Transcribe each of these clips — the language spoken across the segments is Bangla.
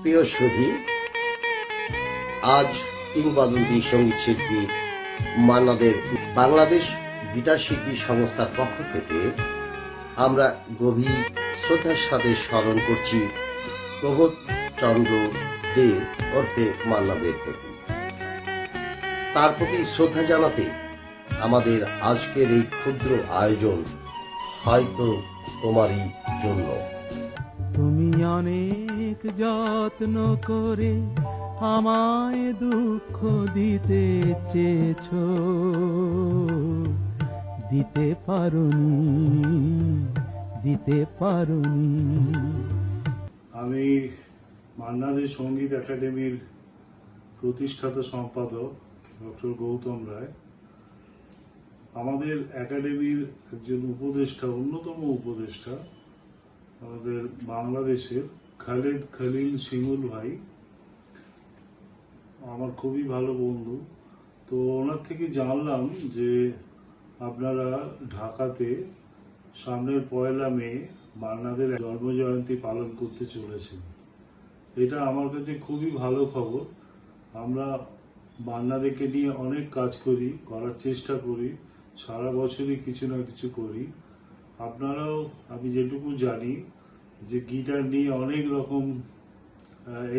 প্রিয় সুধী, আজ কিংবদন্তি সঙ্গীত শিল্পী মান্নাদের বাংলাদেশ গিটার শিল্পী সংস্থার পক্ষ থেকে আমরা গভীর শ্রদ্ধার সাথে স্মরণ করছি প্রবোধ চন্দ্র দে ওরফে মান্নাদের প্রতি। তার প্রতি শ্রদ্ধা জানাতে আমাদের আজকের এই ক্ষুদ্র আয়োজন হয়তো তোমারই জন্য। তুমি অনেক যত্ন করে আমায় দুঃখ দিতে চেয়েছো, দিতে পারোনি। আমি মান্নাদের সঙ্গীত একাডেমির প্রতিষ্ঠাতা সম্পাদক ডক্টর গৌতম রায়। আমাদের একাডেমির একজন উপদেষ্টা, অন্যতম উপদেষ্টা আমাদের বাংলাদেশের খালেদ খলিল শিমুল ভাই আমার খুবই ভালো বন্ধু। তো ওনার থেকে জানলাম যে আপনারা ঢাকাতে সামনের 1 মে মান্নাদের জন্মজয়ন্তী পালন করতে চলেছেন। এটা আমার কাছে খুবই ভালো খবর। আমরা মান্নাদেরকে নিয়ে অনেক কাজ করি, করার চেষ্টা করি, সারা বছরই কিছু না কিছু করি। আপনারাও, আমি যেটুকু জানি, যে গিটার নিয়ে অনেক রকম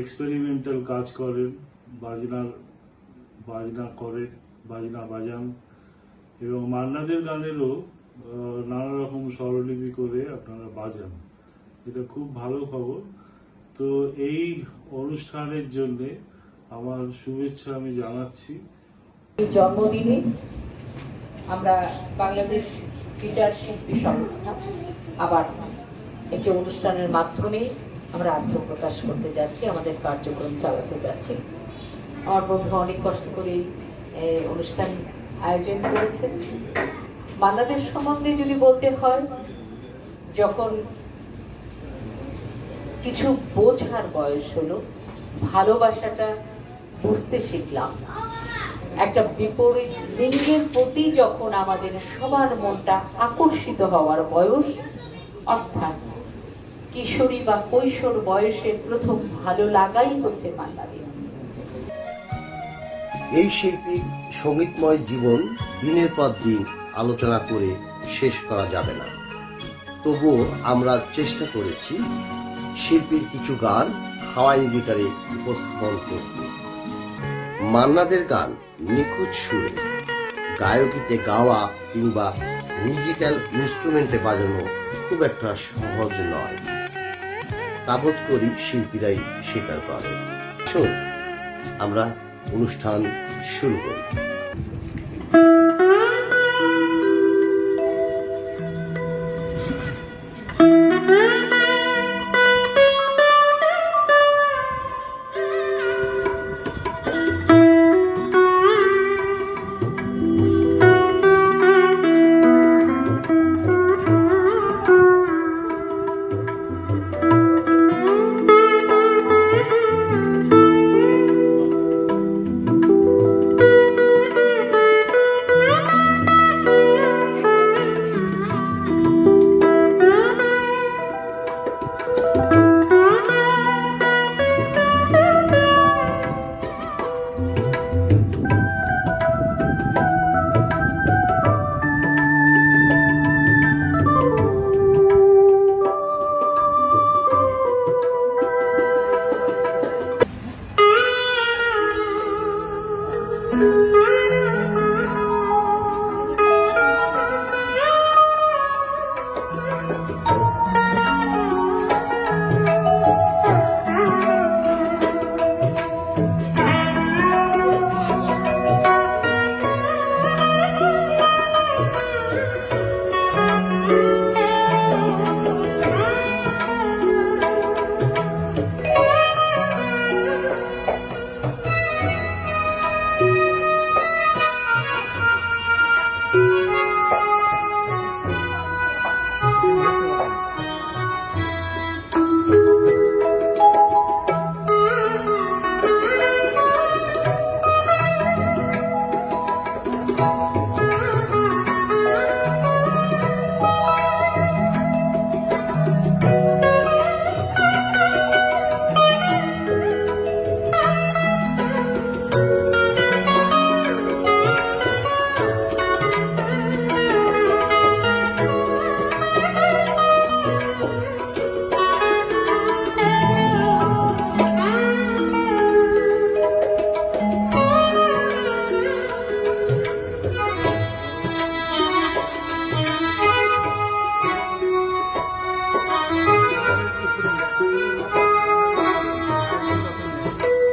এক্সপেরিমেন্টাল কাজ করেন, বাজনা বাজান, এবং মান্নাদের গানেরও নানা রকম স্বরলিপি করে আপনারা বাজান। এটা খুব ভালো খবর। তো এই অনুষ্ঠানের জন্য আমার শুভেচ্ছা আমি জানাচ্ছি। জন্মদিনে আমরা বাংলাদেশ গিটার শিল্পী সংস্থা আবার একটি অনুষ্ঠানের মাধ্যমে আমরা আত্মপ্রকাশ করতে যাচ্ছি, আমাদের কার্যক্রম চালাতে যাচ্ছি। আমার বন্ধু অনেক কষ্ট করে অনুষ্ঠান আয়োজন করেছেন। মান্নাদের সম্বন্ধে যদি বলতে হয়, যখন কিছু বোঝার বয়স হলো, ভালোবাসাটা বুঝতে শিখলাম, একটা বিপরীত লিঙ্গের প্রতি যখন আমাদের সবার মনটা আকর্ষিত হওয়ার বয়স, অর্থাৎ কিশোরী বা কৈশোর বয়সের প্রথম ভালো লাগাই হচ্ছে মান্নাদের। এই শিল্পীর সঙ্গীতময় জীবন দিনের পর দিন আলোচনা করে শেষ করা যাবে না। তবুও আমরা চেষ্টা করেছি শিল্পীর কিছু গান হাওয়াইন গিটারে উপস্থাপন করতে। মান্নাদের গান নিখুঁত সুরে, গায়কিতে গাওয়া কিংবা মিউজিক্যাল ইনস্ট্রুমেন্টে বাজানো খুব একটা সহজ নয়। তাবৎ করি শিল্পীরাই স্বীকার করে। চল আমরা অনুষ্ঠান শুরু করি।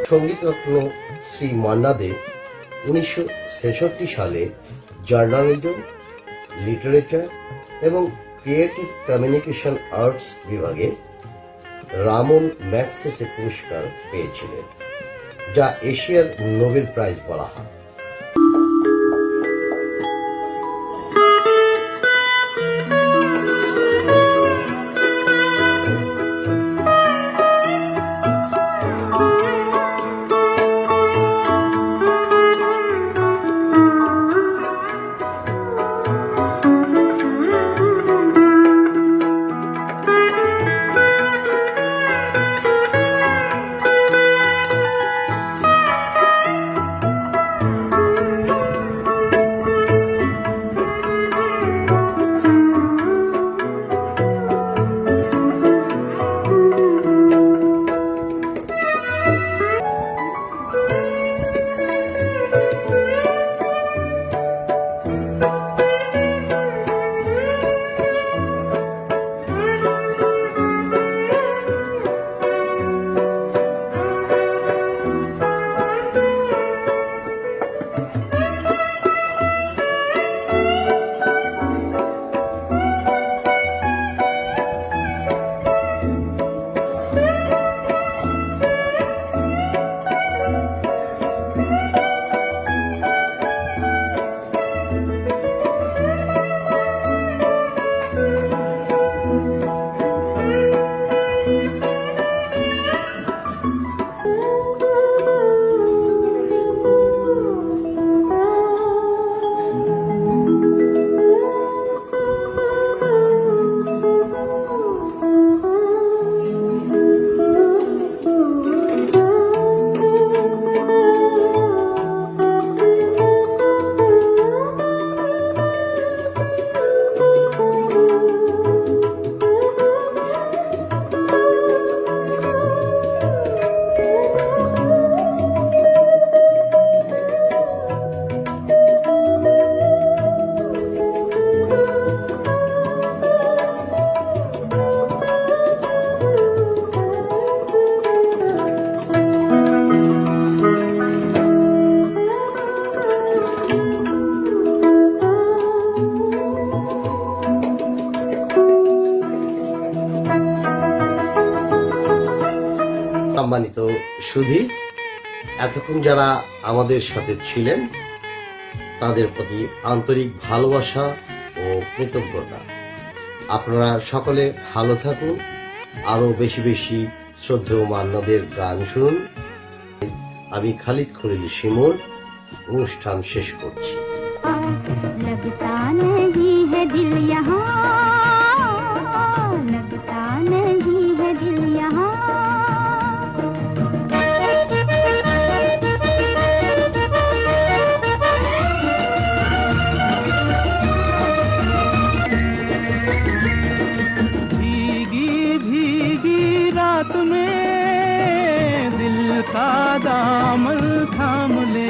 সঙ্গীতরত্ন শ্রী মান্না দে 1966 সালে জার্নালিজম, লিটারেচার এবং ক্রিয়েটিভ কমিউনিকেশন আর্টস বিভাগে রামন ম্যাগসেসে পুরস্কার পেয়েছিলেন, যা এশিয়ার নোবেল প্রাইজ বলা হয়। সম্মানিত সুধী, এতক্ষণ যারা আমাদের সাথে ছিলেন তাদের প্রতি আন্তরিক ভালোবাসা ও কৃতজ্ঞতা। আপনারা সকলে ভালো থাকুন, আরো বেশি বেশি শ্রদ্ধেয় মান্নাদের গান শুনুন। আমি খালিদ খলিল শিমুল অনুষ্ঠান শেষ করছি। लगता नहीं है दिल यहाँ, लगता नहीं है दिल यहाँ। भीगी भीगी रात में दिल का दामन थाम ले।